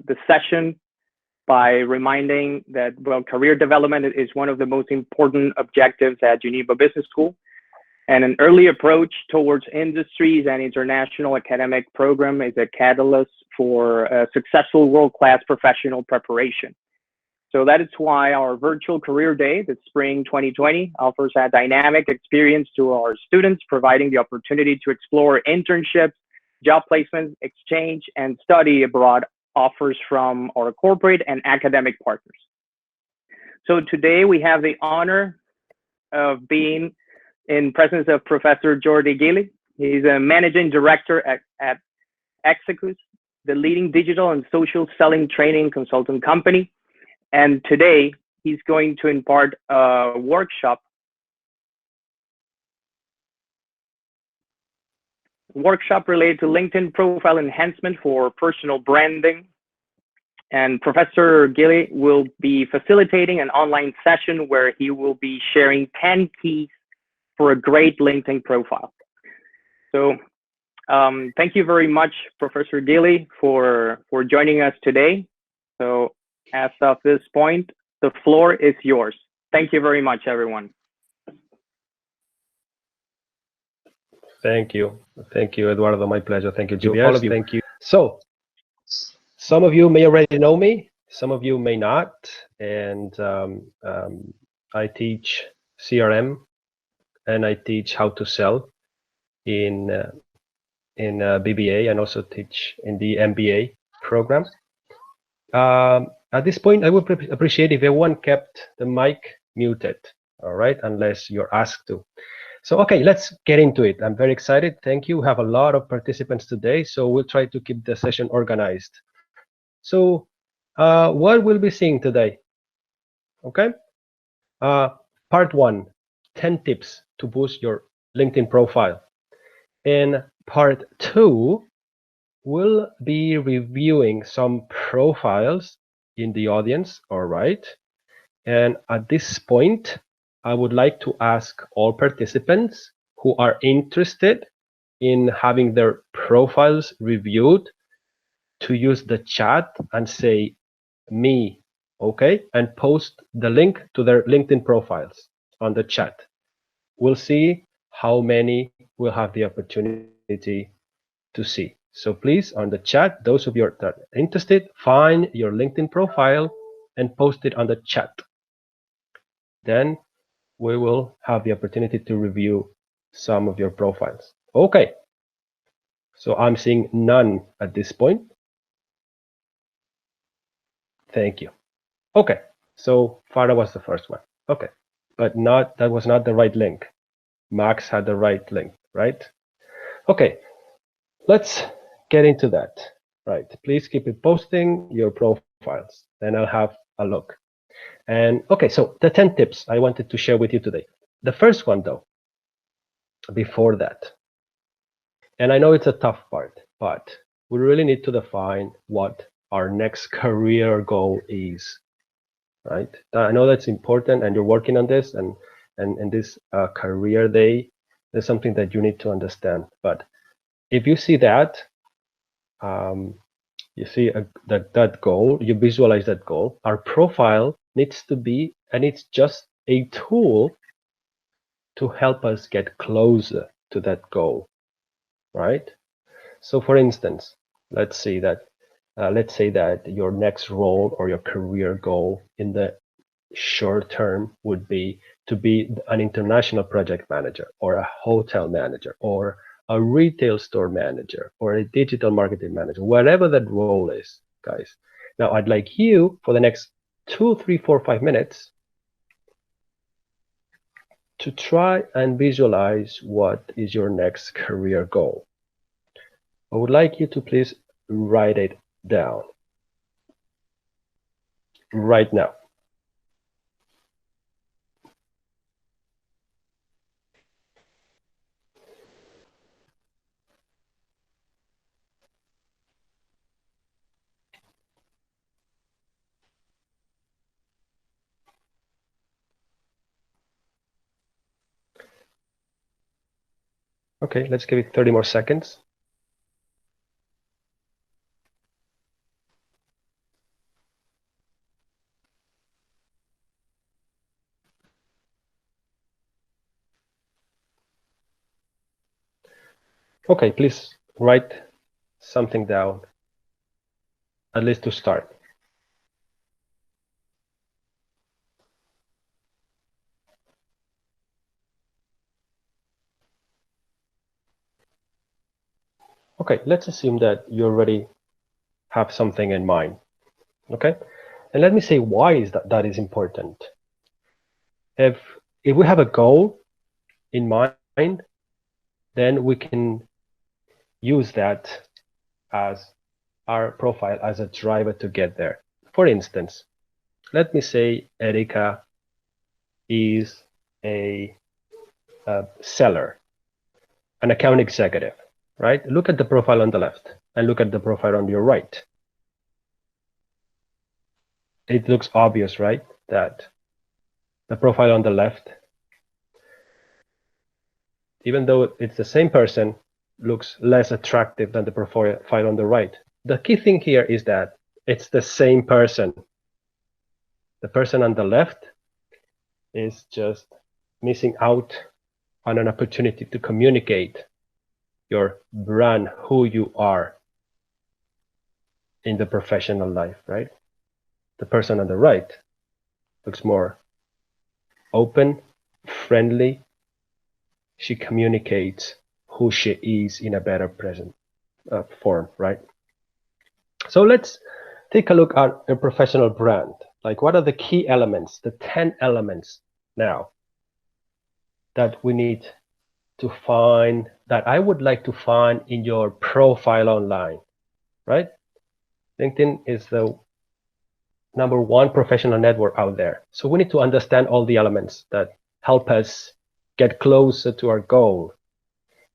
the session by reminding that, well, career development is one of the most important objectives at Geneva Business School, and an early approach towards industries and international academic program is a catalyst for a successful world-class professional preparation. So that is why our virtual career day, the spring 2020, offers a dynamic experience to our students, providing the opportunity to explore internships, job placements, exchange, and study abroad offers from our corporate and academic partners. So today we have the honor of being in presence of Professor Jordi Gili. He's a managing director at Execus, the leading digital and social selling training consultant company. And today he's going to impart a workshop related to LinkedIn profile enhancement for personal branding. And Professor Gili will be facilitating an online session where he will be sharing 10 keys for a great LinkedIn profile. So thank you very much, Professor Gili, for joining us today. So as of this point, the floor is yours. Thank you very much, everyone. Thank you, Eduardo. My pleasure. Thank you, Gili. All of you. Thank you. So, some of you may already know me, some of you may not, and I teach CRM and I teach how to sell in BBA, and also teach in the MBA program. At this point, I would appreciate if everyone kept the mic muted, all right, unless you're asked to. So, okay, let's get into it. I'm very excited. Thank you. We have a lot of participants today, so we'll try to keep the session organized. So, what we'll be seeing today, okay? Part 1, 10 tips to boost your LinkedIn profile. In part 2, we'll be reviewing some profiles in the audience, all right? And at this point, I would like to ask all participants who are interested in having their profiles reviewed to use the chat and say me, okay? And post the link to their LinkedIn profiles on the chat. We'll see how many will have the opportunity to see. So please, on the chat, those of you that are interested, find your LinkedIn profile and post it on the chat. Then we will have the opportunity to review some of your profiles. Okay. So I'm seeing none at this point. Thank you. Okay. So Farah was the first one. Okay. But that was not the right link. Max had the right link, right? Okay. Let's get into that. Right. Please keep it posting your profiles. Then I'll have a look. And okay, so the 10 tips I wanted to share with you today. The first one, though, before that, and I know it's a tough part, but we really need to define what our next career goal is, right? I know that's important, and you're working on this, and this career day is something that you need to understand. But if you see that, you see that goal, you visualize that goal, our profile needs to be, and it's just a tool to help us get closer to that goal, right? So for instance, let's say that your next role or your career goal in the short term would be to be an international project manager, or a hotel manager, or a retail store manager, or a digital marketing manager, whatever that role is, guys. Now, I'd like you for the next 2, 3, 4, 5 minutes to try and visualize what is your next career goal. I would like you to please write it down right now. Okay, let's give it 30 more seconds. Okay, please write something down, at least to start. Okay, let's assume that you already have something in mind. Okay, and let me say why is that is important. If we have a goal in mind, then we can use that as our profile as a driver to get there. For instance, let me say Erika is a seller, an account executive, right? Look at the profile on the left and look at the profile on your right. It looks obvious, right? That the profile on the left, even though it's the same person, looks less attractive than the profile on the right. The key thing here is that it's the same person. The person on the left is just missing out on an opportunity to communicate your brand, who you are in the professional life, right? The person on the right looks more open, friendly. She communicates who she is in a better present form, right? So let's take a look at a professional brand. Like, what are the key elements, the 10 elements now that we need to find, that I would like to find in your profile online, right? LinkedIn is the #1 professional network out there. So we need to understand all the elements that help us get closer to our goal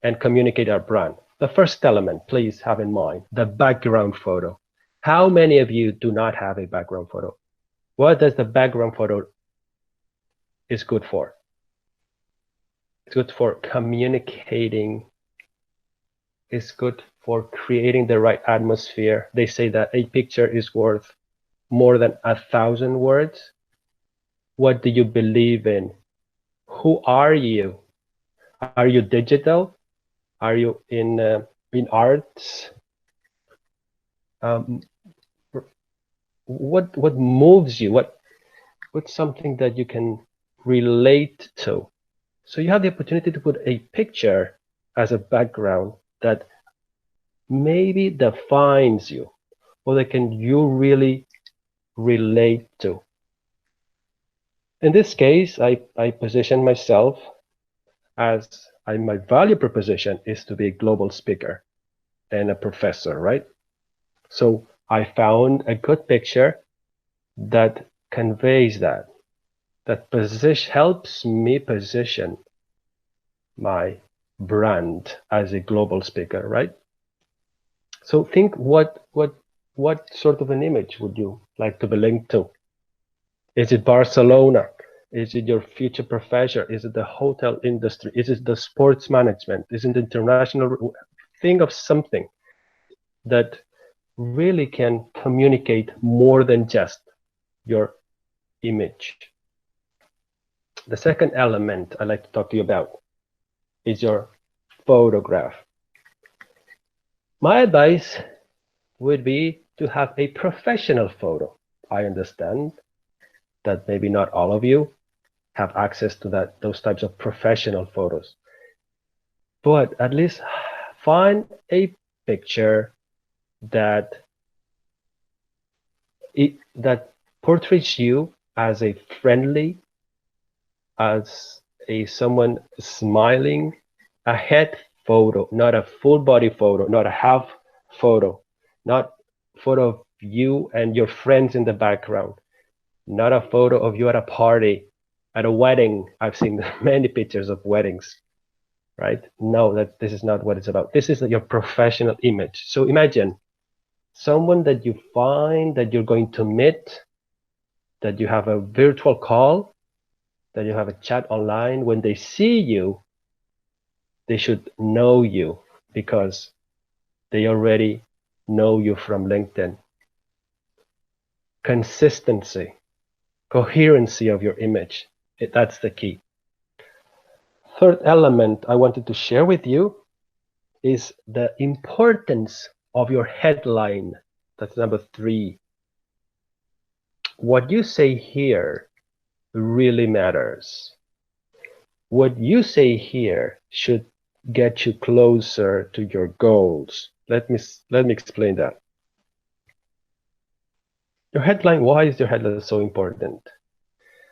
and communicate our brand. The first element, please have in mind, the background photo. How many of you do not have a background photo? What does the background photo is good for? It's good for communicating. It's good for creating the right atmosphere. They say that a picture is worth more than 1,000 words. What do you believe in? Who are you? Are you digital? Are you in arts? What moves you? What's something that you can relate to? So you have the opportunity to put a picture as a background that maybe defines you, or that can you really relate to. In this case, I position myself as my value proposition is to be a global speaker and a professor, right? So I found a good picture that conveys that helps me position my brand as a global speaker, right? So think what sort of an image would you like to be linked to? Is it Barcelona? Is it your future professor? Is it the hotel industry? Is it the sports management? Is it international? Think of something that really can communicate more than just your image. The second element I'd like to talk to you about is your photograph. My advice would be to have a professional photo. I understand that maybe not all of you have access to those types of professional photos, but at least find a picture that portrays you as a friendly, as someone smiling, a head photo, not a full body photo, not a half photo, not photo of you and your friends in the background, not a photo of you at a party, at a wedding. I've seen many pictures of weddings, right? No, this is not what it's about. This is your professional image. So imagine someone that you find that you're going to meet, that you have a virtual call, that you have a chat online. When they see you, they should know you because they already know you from LinkedIn. Consistency, coherency of your image, that's the key. Third element I wanted to share with you is the importance of your headline. That's number 3. What you say here really matters. What you say here should get you closer to your goals. Let me explain that. Your headline, why is your headline so important?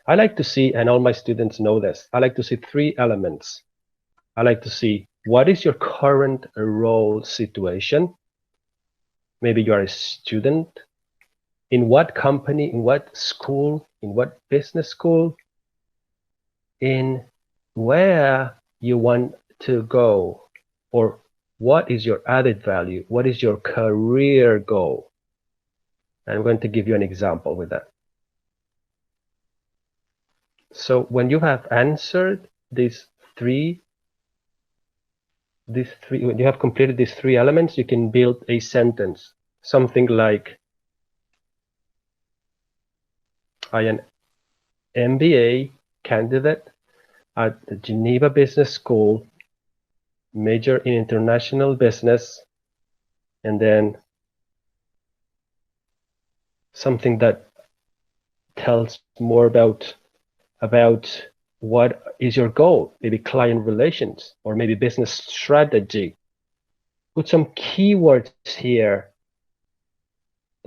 I like to see, and all my students know this, I like to see 3 elements. I like to see what is your current role situation. Maybe you are a student. In what company, in what school, in what business school, in where you want to go, or what is your added value? What is your career goal? I'm going to give you an example with that. So when you have answered these three, when you have completed these 3 elements, you can build a sentence, something like, I am an MBA candidate at the Geneva Business School, major in international business, and then something that tells more about what is your goal, maybe client relations, or maybe business strategy. Put some keywords here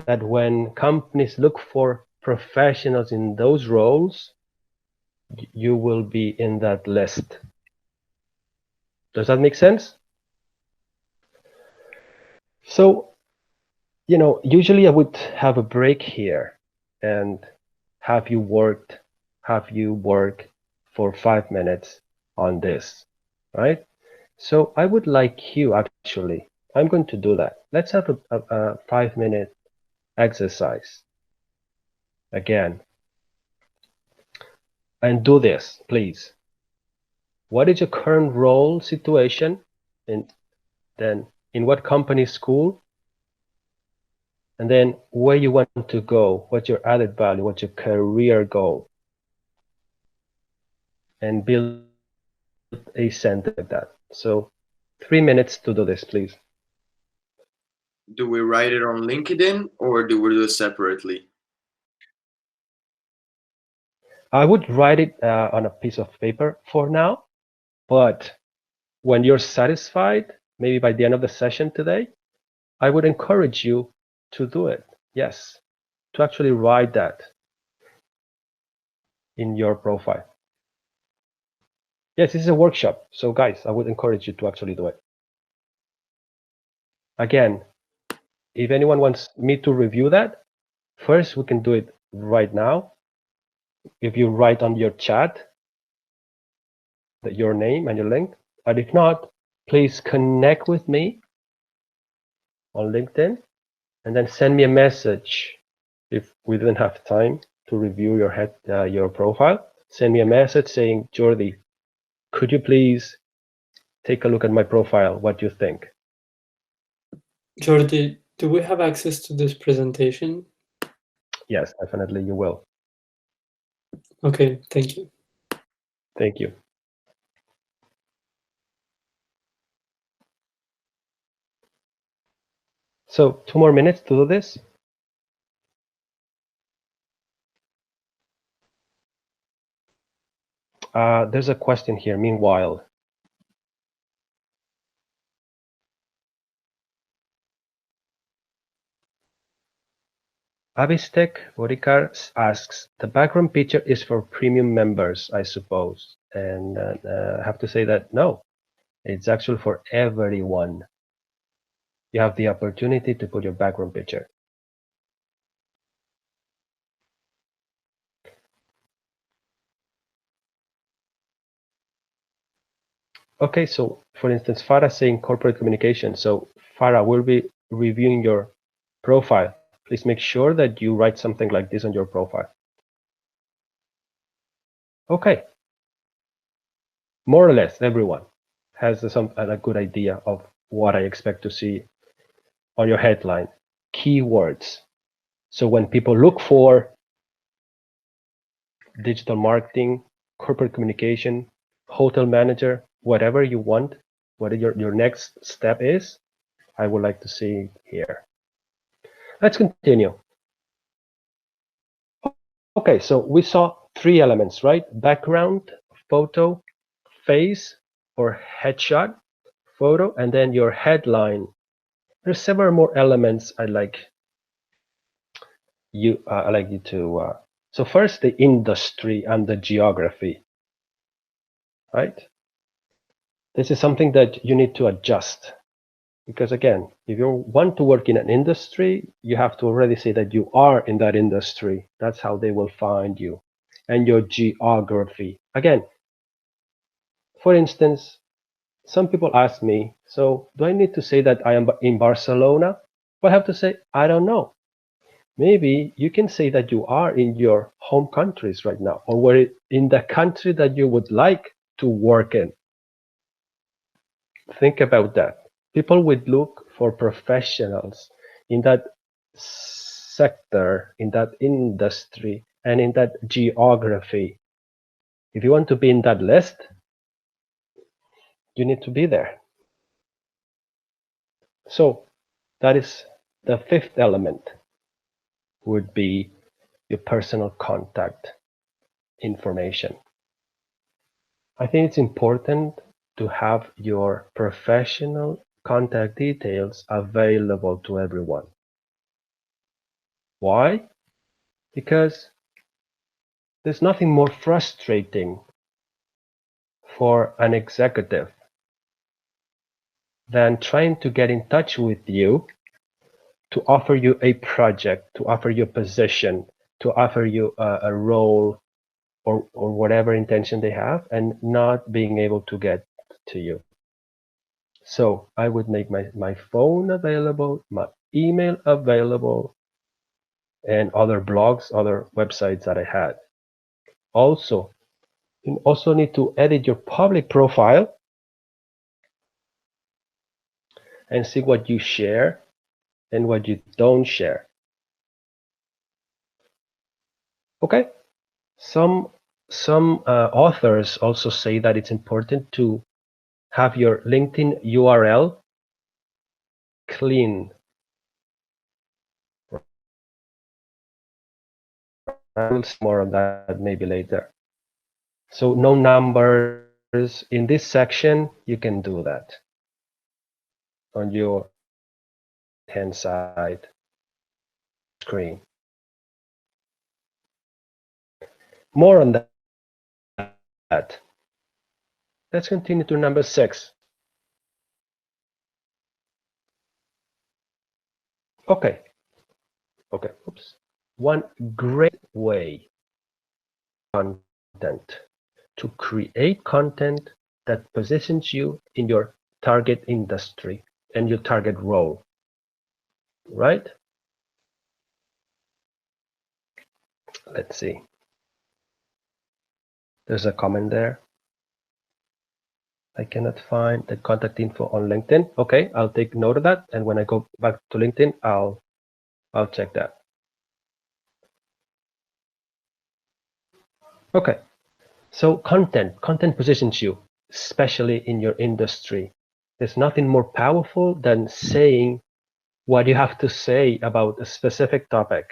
that when companies look for professionals in those roles, you will be in that list. Does that make sense? So, usually I would have a break here and have you work for 5 minutes on this, right? So I would like you, actually, I'm going to do that. Let's have a 5-minute exercise again. And do this, please. What is your current role situation? And then in what company, school? And then where you want to go? What's your added value? What's your career goal? And build a sentence like that. So 3 minutes to do this, please. Do we write it on LinkedIn or do we do it separately? I would write it on a piece of paper for now, but when you're satisfied, maybe by the end of the session today, I would encourage you to do it. Yes, to actually write that in your profile. Yes, this is a workshop. So guys, I would encourage you to actually do it. Again, if anyone wants me to review that, first we can do it right now. If you write on your chat your name and your link, but if not, please connect with me on LinkedIn and then send me a message. If we didn't have time to review your profile, send me a message saying, Jordi, could you please take a look at my profile? What do you think? Jordi, do we have access to this presentation? Yes, definitely you will. Okay, thank you. Thank you. So 2 more minutes to do this. There's a question here. Meanwhile, Avistek Borikar asks, the background picture is for premium members, I suppose. And I have to say that no, it's actually for everyone. You have the opportunity to put your background picture. Okay, so for instance, Farah saying corporate communication. So Farah, we'll be reviewing your profile. Please make sure that you write something like this on your profile. Okay. More or less everyone has a good idea of what I expect to see on your headline. Keywords. So when people look for digital marketing, corporate communication, hotel manager, whatever you want, what your next step is, I would like to see here. Let's continue. Okay, so we saw 3 elements, right? Background, photo, face or headshot, photo, and then your headline. There's several more elements I'd like you to. So first, the industry and the geography, right? This is something that you need to adjust. Because again, if you want to work in an industry, you have to already say that you are in that industry. That's how they will find you. And your geography. Again, for instance, some people ask me, so do I need to say that I am in Barcelona? Well, I have to say, I don't know. Maybe you can say that you are in your home countries right now, or where in the country that you would like to work in. Think about that. People would look for professionals in that sector, in that industry, and in that geography. If you want to be in that list, you need to be there. So that is the 5th element, would be your personal contact information. I think it's important to have your professional contact details available to everyone. Why? Because there's nothing more frustrating for an executive than trying to get in touch with you to offer you a project, to offer you a position, to offer you a role or whatever intention they have, and not being able to get to you. So I would make my phone available, my email available, and other blogs, other websites that I had. Also, you also need to edit your public profile and see what you share and what you don't share. Okay. Some authors also say that it's important to have your LinkedIn URL clean. I will say more on that maybe later. So no numbers in this section. You can do that on your hand side screen. More on that. Let's continue to number 6. Okay. Oops. One great way content to create content that positions you in your target industry and your target role, right? Let's see. There's a comment there. I cannot find the contact info on LinkedIn. Okay, I'll take note of that, and when I go back to LinkedIn, I'll check that. Okay, so content positions you, especially in your industry. There's nothing more powerful than saying what you have to say about a specific topic.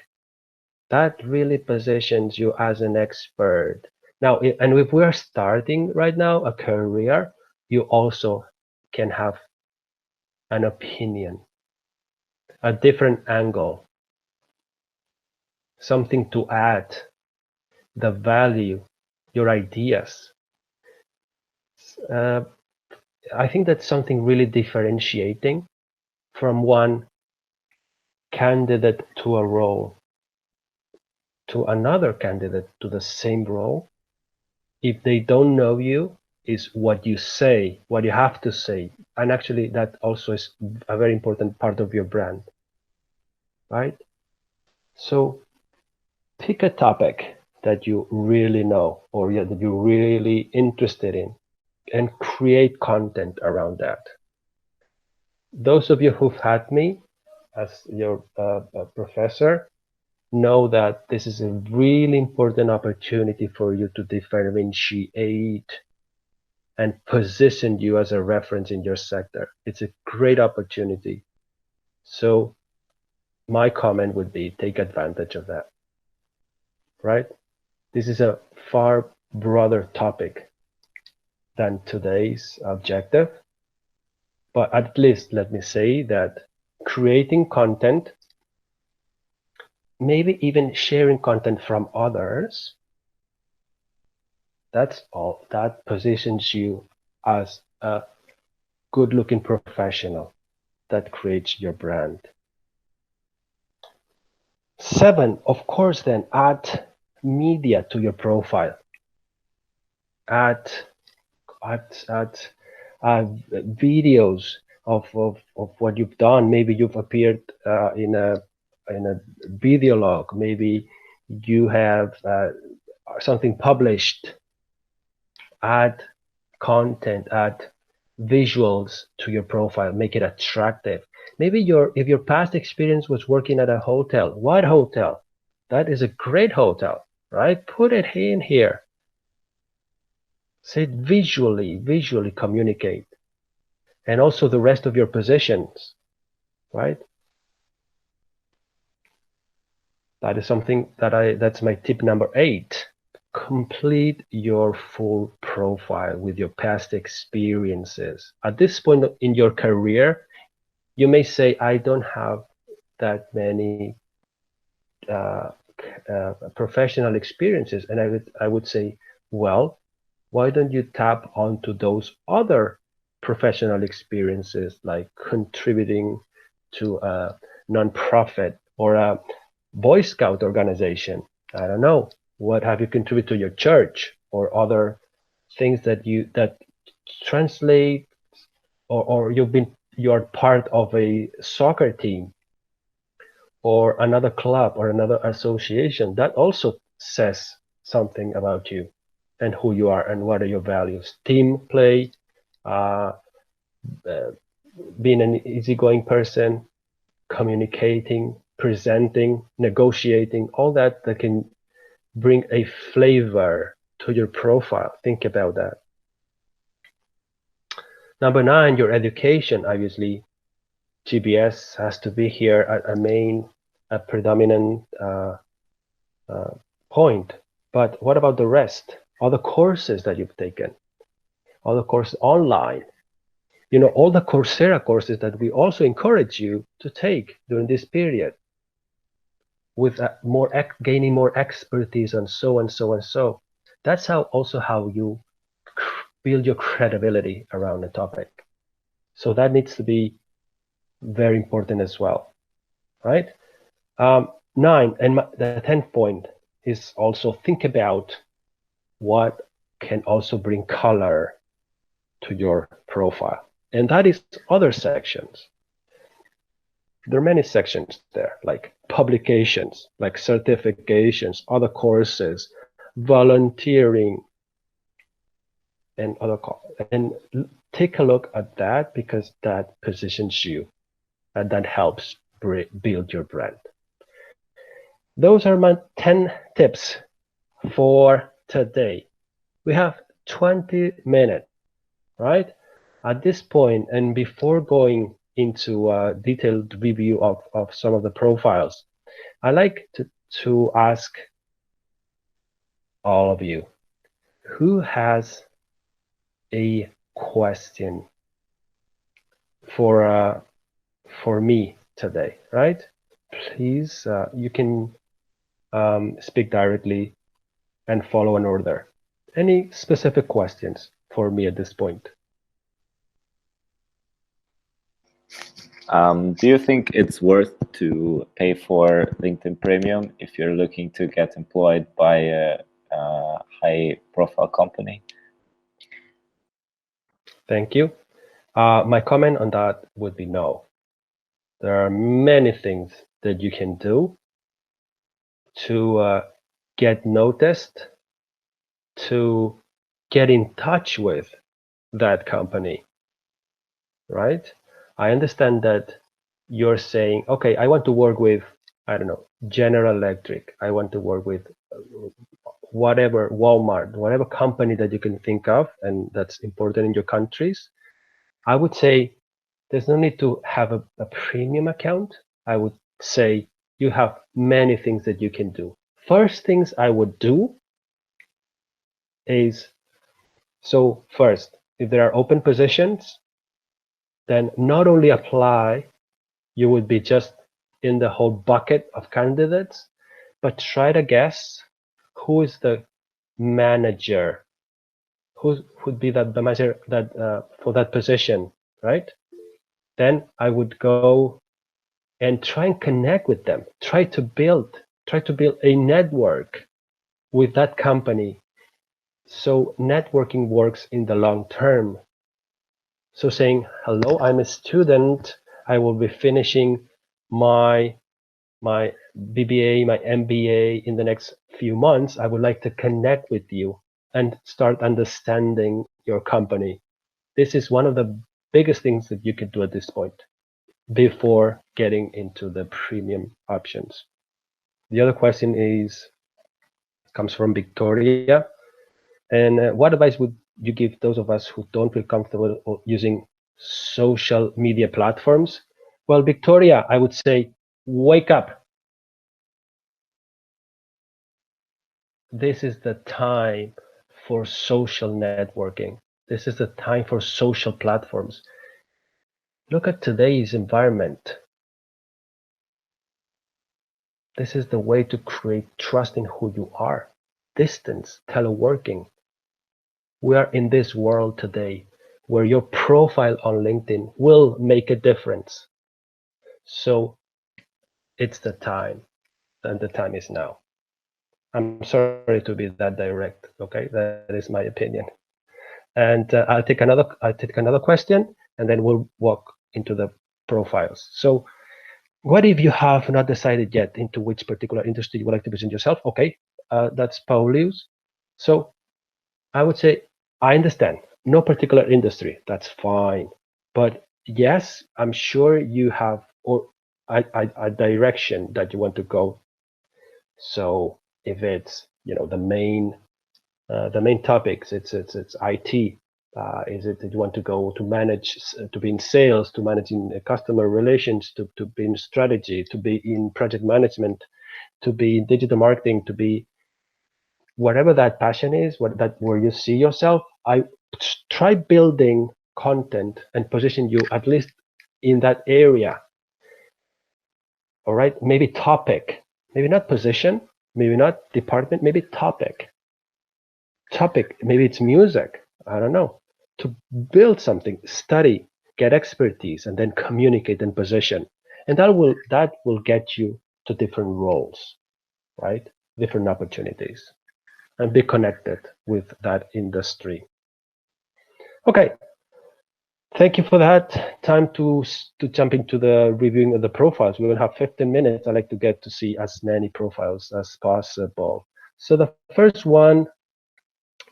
That really positions you as an expert. Now, and if we're starting right now a career, you also can have an opinion, a different angle, something to add, the value, your ideas. I think that's something really differentiating from one candidate to a role to another candidate to the same role. If they don't know you, is what you say, what you have to say. And actually that also is a very important part of your brand, right? So pick a topic that you really know or that you're really interested in and create content around that. Those of you who've had me as your professor know that this is a really important opportunity for you to differentiate and position you as a reference in your sector. It's a great opportunity. So my comment would be take advantage of that, right? This is a far broader topic than today's objective, but at least let me say that creating content, maybe even sharing content from others, that's all. That positions you as a good-looking professional that creates your brand. 7, of course, then add media to your profile. Add videos of what you've done. Maybe you've appeared in a video log. Maybe you have something published. Add content, add visuals to your profile, make it attractive. Maybe if your past experience was working at a hotel, what hotel? That is a great hotel, right? Put it in here. Say it visually communicate. And also the rest of your positions, right? That is something that's my tip number 8. Complete your full profile with your past experiences. At this point in your career, you may say, I don't have that many professional experiences. And I would say, well, why don't you tap onto those other professional experiences, like contributing to a nonprofit or a Boy Scout organization? I don't know. What have you contributed to your church or other things that translate, or you are part of a soccer team or another club or another association? That also says something about you and who you are and what are your values. Team play, being an easygoing person, communicating, presenting, negotiating, all that can bring a flavor to your profile. Think about that. Number 9, your education. Obviously, GBS has to be here at a predominant point. But what about the rest? All the courses that you've taken, all the courses online, all the Coursera courses that we also encourage you to take during this period, with gaining more expertise and so and so and so. That's how you build your credibility around the topic. So that needs to be very important as well, right? 9, and the 10th point is also think about what can also bring color to your profile. And that is other sections. There are many sections there, like publications, like certifications, other courses, volunteering, and take a look at that, because that positions you and that helps build your brand. Those are my 10 tips for today. We have 20 minutes, right? At this point, and before going into a detailed review of some of the profiles, I like to ask all of you, who has a question for me today, right? Please, you can speak directly and follow an order. Any specific questions for me at this point? Do you think it's worth to pay for LinkedIn Premium if you're looking to get employed by a high-profile company? Thank you. My comment on that would be no. There are many things that you can do to get noticed, to get in touch with that company, right? I understand that you're saying, okay, I want to work with, I don't know, General Electric. I want to work with whatever, Walmart, whatever company that you can think of, and that's important in your countries, I would say there's no need to have a premium account. I would say you have many things that you can do. First things I would do is, so first, if there are open positions, then not only apply, you would be just in the whole bucket of candidates, but try to guess who is the manager, who would be the manager that for that position, right? Then I would go and try and connect with them, try to build a network with that company. So networking works in the long term. So saying, hello, I'm a student, I will be finishing my BBA, my MBA in the next few months. I would like to connect with you and start understanding your company. This is one of the biggest things that you could do at this point before getting into the premium options. The other question comes from Victoria. And what advice would you give those of us who don't feel comfortable using social media platforms? Well, Victoria, I would say, wake up. This is the time for social networking. This is the time for social platforms. Look at today's environment. This is the way to create trust in who you are. Distance, teleworking. We are in this world today where your profile on LinkedIn will make a difference. So it's the time, and the time is now. I'm sorry to be that direct, okay? That is my opinion. And I'll take another question, and then we'll walk into the profiles. So what if you have not decided yet into which particular industry you would like to present yourself? Okay, that's Paulius. So I would say, I understand, no particular industry, that's fine. But yes, I'm sure you have a direction that you want to go. So if it's, the main topics, it's IT. Is it that you want to go to manage, to be in sales, to managing customer relations, to be in strategy, to be in project management, to be in digital marketing, to be whatever that passion is, where you see yourself? I try building content and position you at least in that area. All right, maybe topic, maybe not position, maybe not department, maybe topic. Maybe it's music, I don't know. To build something, study, get expertise, and then communicate and position. And that will get you to different roles, right? Different opportunities, and be connected with that industry. Okay, thank you for that. Time to jump into the reviewing of the profiles. We will have 15 minutes. I like to get to see as many profiles as possible. So the first one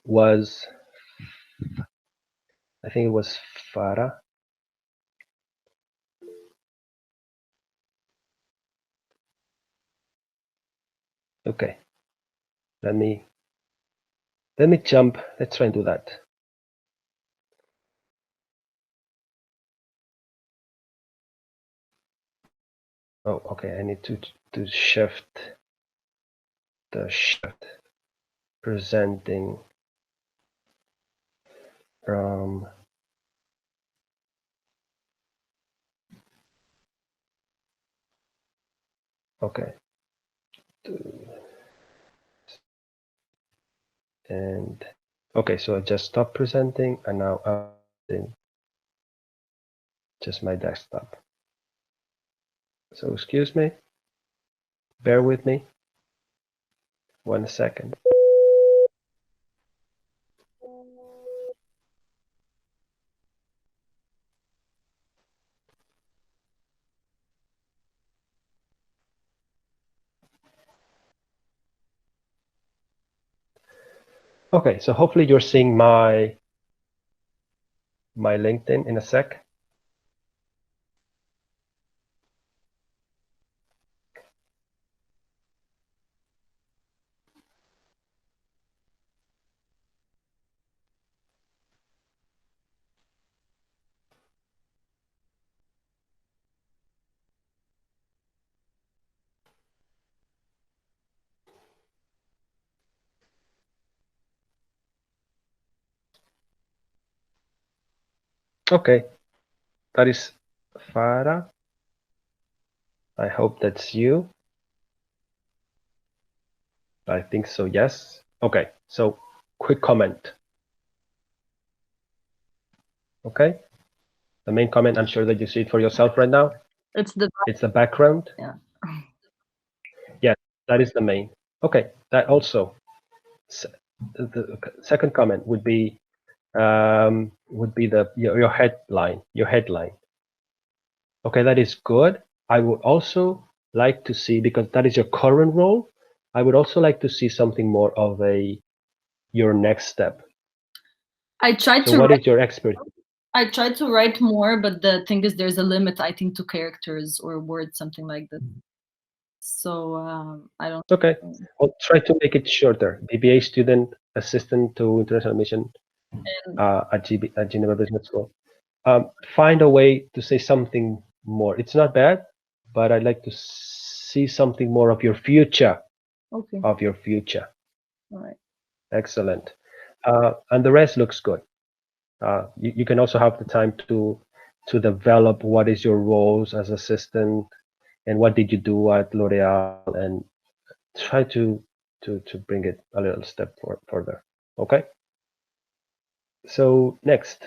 was, I think it was Farah. Okay, let me jump. Let's try and do that. Oh, okay. I need to shift presenting from. Okay. And okay, so I just stopped presenting, and now I'm in just my desktop. So excuse me, bear with me 1 second. Okay, so hopefully you're seeing my LinkedIn in a sec. Okay, that is Farah. I hope that's you. I think so, yes. Okay, so quick comment. Okay, the main comment, I'm sure that you see it for yourself right now. It's the background. yeah. Yes, that is the main. Okay, that also. The second comment would be your headline. Your headline. Okay, that is good. I would also like to see, because that is your current role, I would also like to see something more of your next step. I tried So to what write, is your expertise? I tried to write more, but the thing is, there's a limit, I think, to characters or words, something like that. So I don't. Okay, I'll try to make it shorter. BBA student, assistant to international mission at Geneva Business School. Find a way to say something more. It's not bad, but I'd like to see something more of your future. Okay. Of your future. All right. Excellent. And the rest looks good. You can also have the time to develop what is your roles as assistant and what did you do at L'Oreal, and try to bring it a little step further. Okay. So next,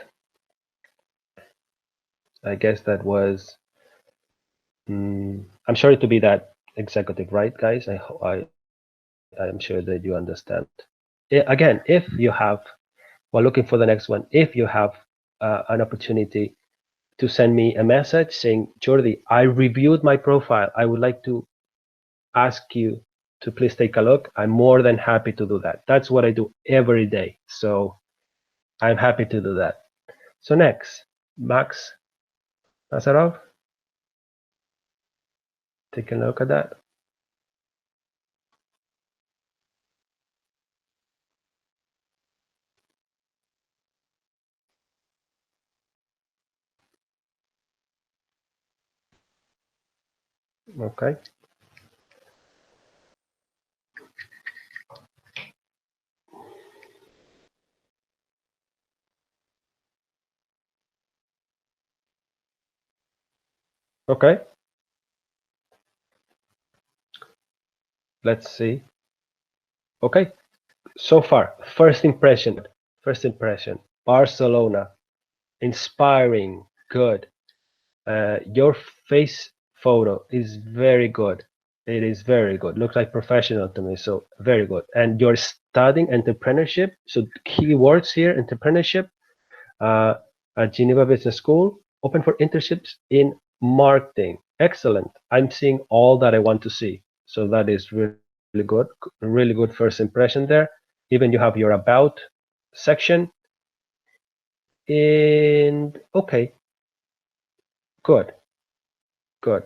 I guess that was. I'm sorry to be that executive, right, guys? I'm sure that you understand. Again, if you have, while looking for the next one, if you have an opportunity to send me a message saying, Jordi, I reviewed my profile. I would like to ask you to please take a look. I'm more than happy to do that. That's what I do every day. So I'm happy to do that. So next, Max Nazarov. Take a look at that. Okay. Okay. Let's see. Okay. So far, first impression. Barcelona, inspiring, good. Your face photo is very good. It is very good. Looks like professional to me, so very good. And you're studying entrepreneurship. So keywords here: entrepreneurship, uh, at Geneva Business School, open for internships in marketing. Excellent. I'm seeing all that I want to see. So that is really good. Really good first impression there. Even you have your about section. And okay, good. Good.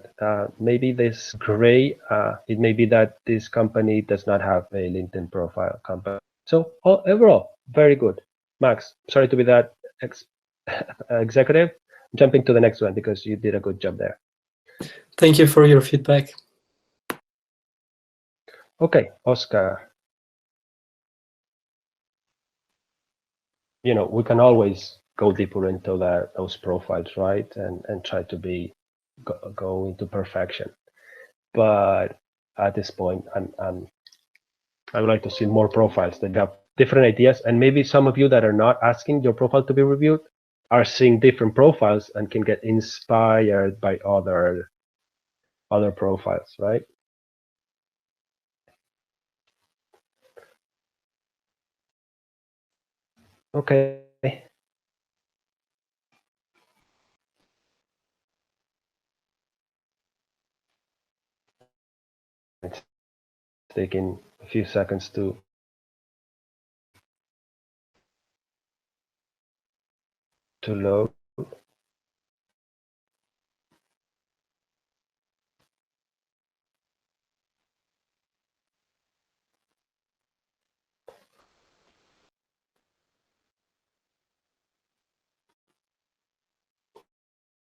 Maybe this gray, it may be that this company does not have a LinkedIn profile company. So overall, very good. Max, sorry to be that executive. Jumping to the next one because you did a good job there. Thank you for your feedback. Okay, Oscar. We can always go deeper into those profiles, right? And try to go into perfection. But at this point, I would like to see more profiles that have different ideas, and maybe some of you that are not asking your profile to be reviewed are seeing different profiles and can get inspired by other profiles, right? Okay. It's taking a few seconds to load.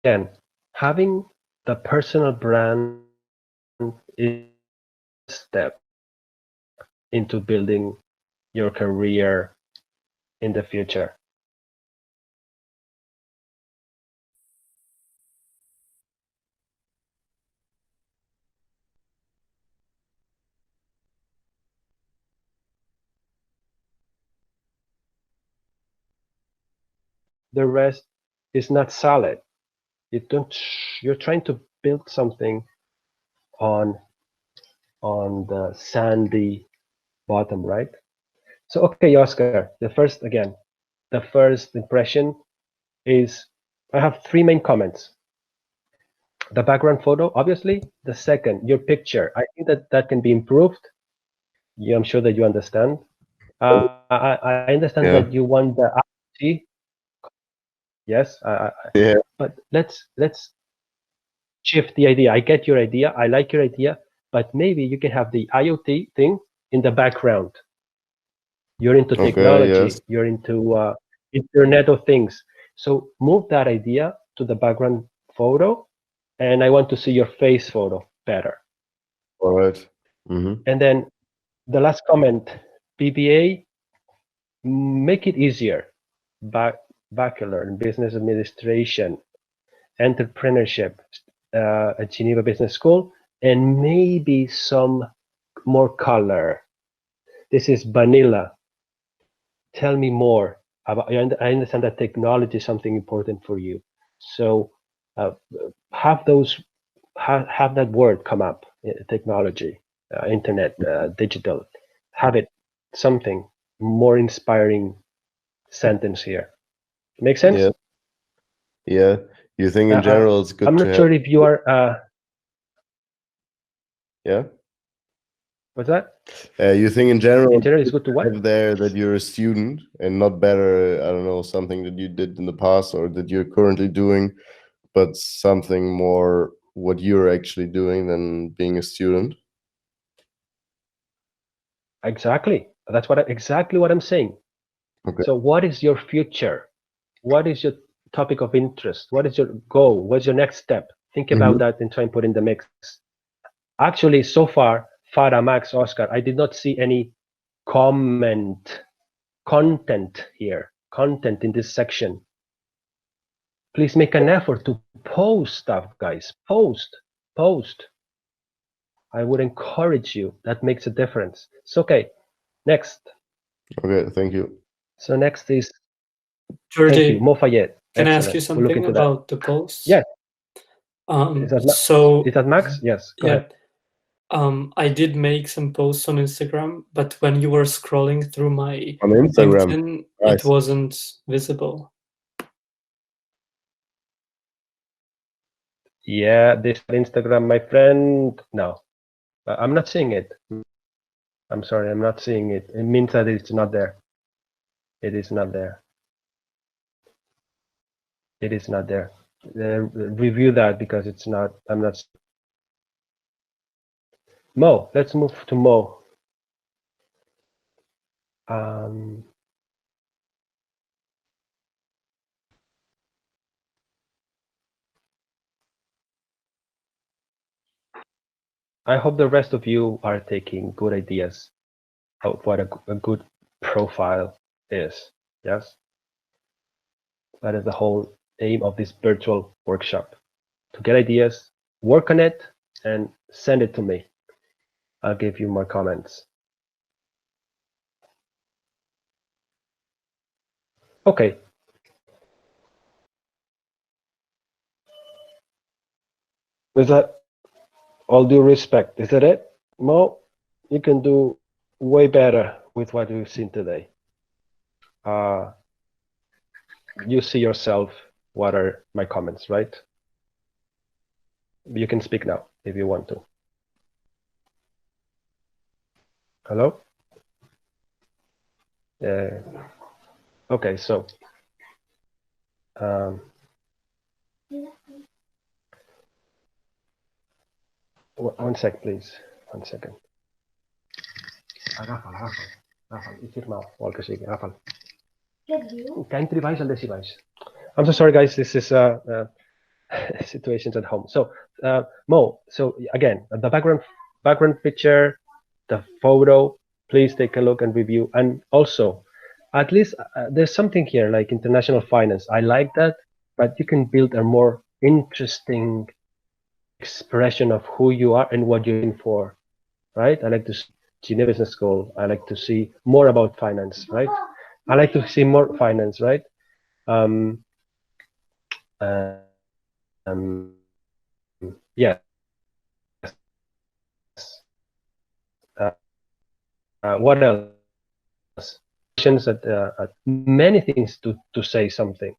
Again, having the personal brand is a step into building your career in the future. the rest is not solid. You're trying to build something on the sandy bottom, right? So okay, Oscar, the first impression is, I have three main comments. The background photo, obviously. The second, your picture. I think that can be improved. Yeah, I'm sure that you understand. I understand that you want the IoT. Yes, Yeah. but let's shift the idea. I get your idea. I like your idea, but maybe you can have the IoT thing in the background. You're into technology. Yes. You're into Internet of Things. So move that idea to the background photo, and I want to see your face photo better. All right. Mm-hmm. And then the last comment, BBA, make it easier. Bachelor in Business Administration, Entrepreneurship at Geneva Business School, and maybe some more color. This is vanilla. Tell me more about. I understand that technology is something important for you, so have that word come up. Technology, internet, digital. Have it something more inspiring sentence here. Make sense? Yeah. Yeah. You think in general it's good I'm to not sure if you are. Yeah. What's that? You think in general it's good to what? have there that you're a student and not better, I don't know, something that you did in the past or that you're currently doing, but something more what you're actually doing than being a student? Exactly. That's exactly what I'm saying. Okay. So what is your future? What is your topic of interest? What is your goal? What's your next step? Think about that and try and put in the mix. Actually, so far, Farah, Max, Oscar, I did not see any content here, content in this section. Please make an effort to post stuff, guys. Post. I would encourage you. That makes a difference. It's okay. Next. Okay, thank you. So next is Jordi, thank you, Mo Fayed. can I ask Excellent. you something about the posts? Yeah. So is that Max? Yes. Go ahead. I did make some posts on Instagram, but when you were scrolling through my On Instagram, LinkedIn, nice. It wasn't visible. Yeah, this Instagram, my friend. No, I'm not seeing it. I'm sorry, I'm not seeing it. It means that it's not there. It is not there. It is not there. Review that because it's not. I'm not. Mo, let's move to Mo. I hope the rest of you are taking good ideas of what a good profile is. Yes, that is the whole aim of this virtual workshop: to get ideas, work on it, and send it to me. I'll give you more comments. Okay. With that, all due respect, is that it? Mo, you can do way better with what we've seen today. You see yourself what are my comments, right? You can speak now if you want to. Hello? Okay, so one sec, please. 1 second. Agafa'l, i firma'l, o el que sigui, agafa'l. Què et diu? Que entri baix al deci baix. I'm so sorry, guys. This is situations at home. So, Mo, so again, the background picture, the photo, please take a look and review. And also, at least there's something here like international finance. I like that, but you can build a more interesting expression of who you are and what you're in for, right? I like to see Geneva Business School. I like to see more about finance, right? I like to see more finance, right? Yes. What else? That many things to say something,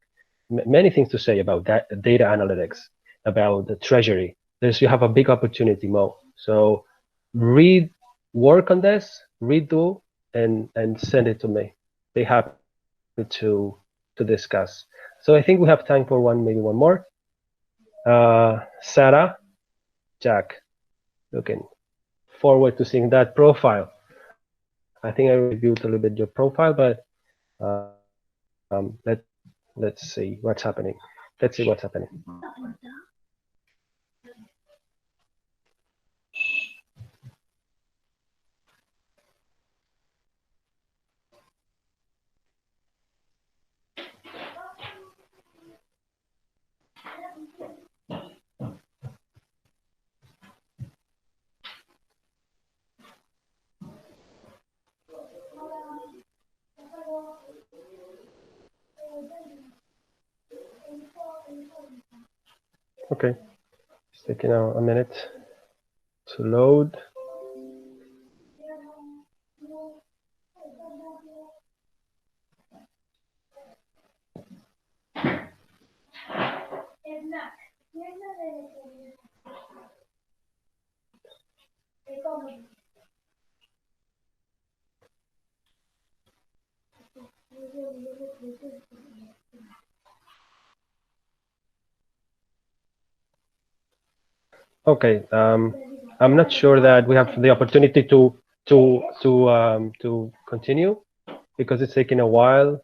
many things to say about that data analytics, about the treasury. You have a big opportunity, Mo. So work on this, redo, and send it to me. Be happy to discuss. So I think we have time for maybe one more. Sarah, Jack, looking forward to seeing that profile. I think I reviewed a little bit your profile, but let's see what's happening. Let's see what's happening. Okay, it's taking a minute to load. Okay, I'm not sure that we have the opportunity to continue because it's taking a while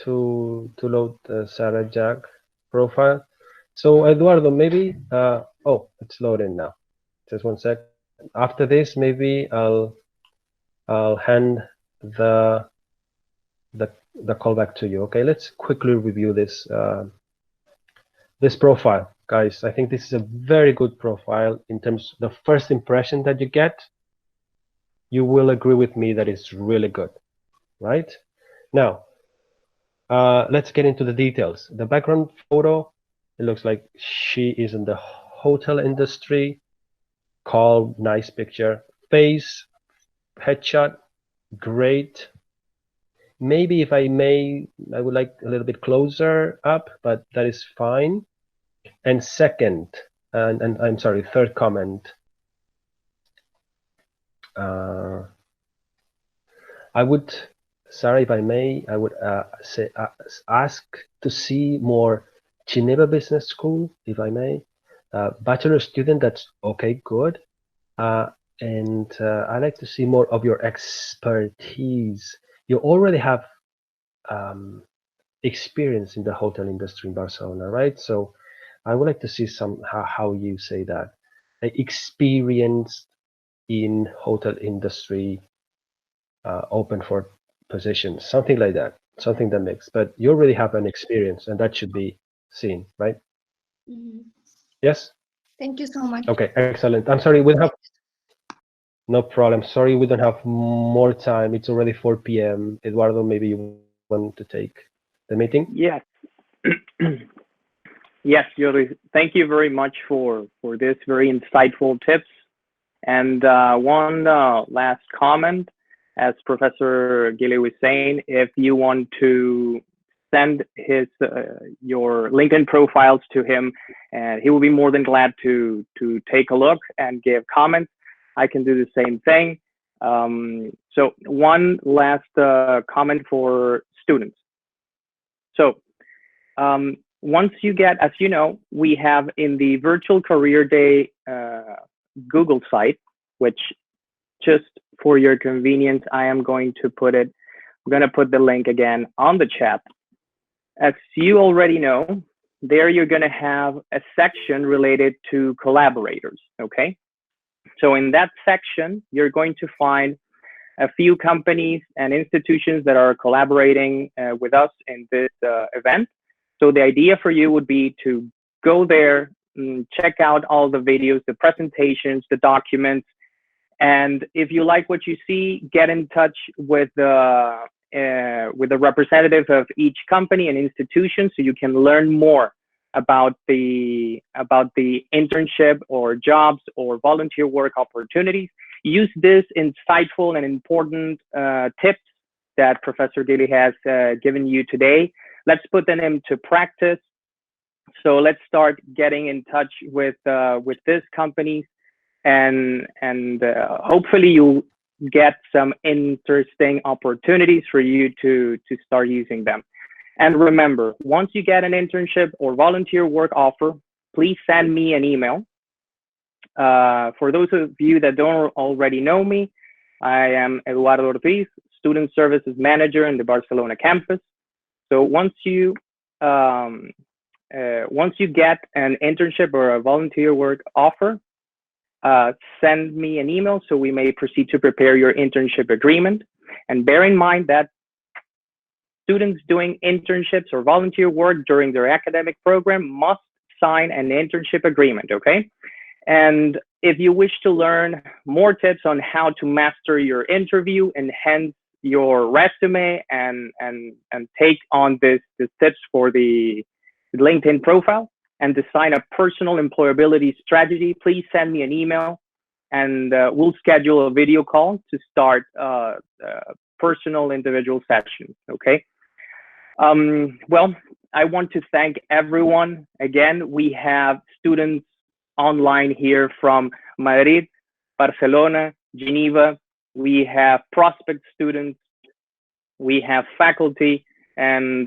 to load the Sarah Jack profile. So Eduardo, maybe oh, it's loading now. Just one sec. After this, maybe I'll hand the call back to you. Okay, let's quickly review this this profile, guys. I think this is a very good profile in terms of the first impression that you get. You will agree with me that it's really good, right? Now, let's get into the details. The background photo, it looks like she is in the hotel industry. Calm, nice picture. Face, headshot, great. Maybe if I may, I would like a little bit closer up, but that is fine. And second, and I'm sorry, third comment. I would, Sarah, if I may, I would ask to see more Geneva Business School, if I may. Bachelor student, that's okay, good. And I like to see more of your expertise. You already have experience in the hotel industry in Barcelona, right? So I would like to see how you say that. Experience in hotel industry, open for positions, something like that, something that makes. But you already have an experience, and that should be seen, right? Mm-hmm. Yes. Thank you so much. Okay, excellent. I'm sorry, we don't have. No problem. Sorry, we don't have more time. It's already 4 p.m. Eduardo, maybe you want to take the meeting? Yes. Yes, Jordi. Thank you very much for this very insightful tips. And one last comment, as Professor Gili was saying, if you want to send his your LinkedIn profiles to him, and he will be more than glad to take a look and give comments. I can do the same thing. So one last comment for students. So once you get, as you know, we have in the Virtual Career Day Google site, which just for your convenience, I am going to put it, I'm going to put the link again on the chat. As you already know, there you're going to have a section related to collaborators, okay? So in that section, you're going to find a few companies and institutions that are collaborating with us in this event. So the idea for you would be to go there, check out all the videos, the presentations, the documents, and if you like what you see, get in touch with the with a representative of each company and institution, so you can learn more about the internship or jobs or volunteer work opportunities. Use this insightful and important tips that Professor Gili has given you today. Let's put them into practice. So let's start getting in touch with these companies, and hopefully you'll get some interesting opportunities for you to start using them. And remember, once you get an internship or volunteer work offer, please send me an email. For those of you that don't already know me, I am Eduardo Ortiz, Student Services Manager in the Barcelona campus. So once you get an internship or a volunteer work offer, send me an email so we may proceed to prepare your internship agreement. And bear in mind that students doing internships or volunteer work during their academic program must sign an internship agreement, okay? And if you wish to learn more tips on how to master your interview, enhance your resume, and take on these tips for the LinkedIn profile, and design a personal employability strategy, please send me an email, and we'll schedule a video call to start personal individual sessions, okay? Well, I want to thank everyone. Again, we have students online here from Madrid, Barcelona, Geneva. We have prospect students. We have faculty. And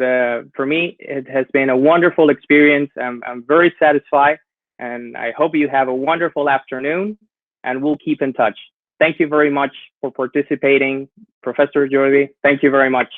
for me, it has been a wonderful experience. I'm very satisfied. And I hope you have a wonderful afternoon. And we'll keep in touch. Thank you very much for participating. Professor Jordi, thank you very much.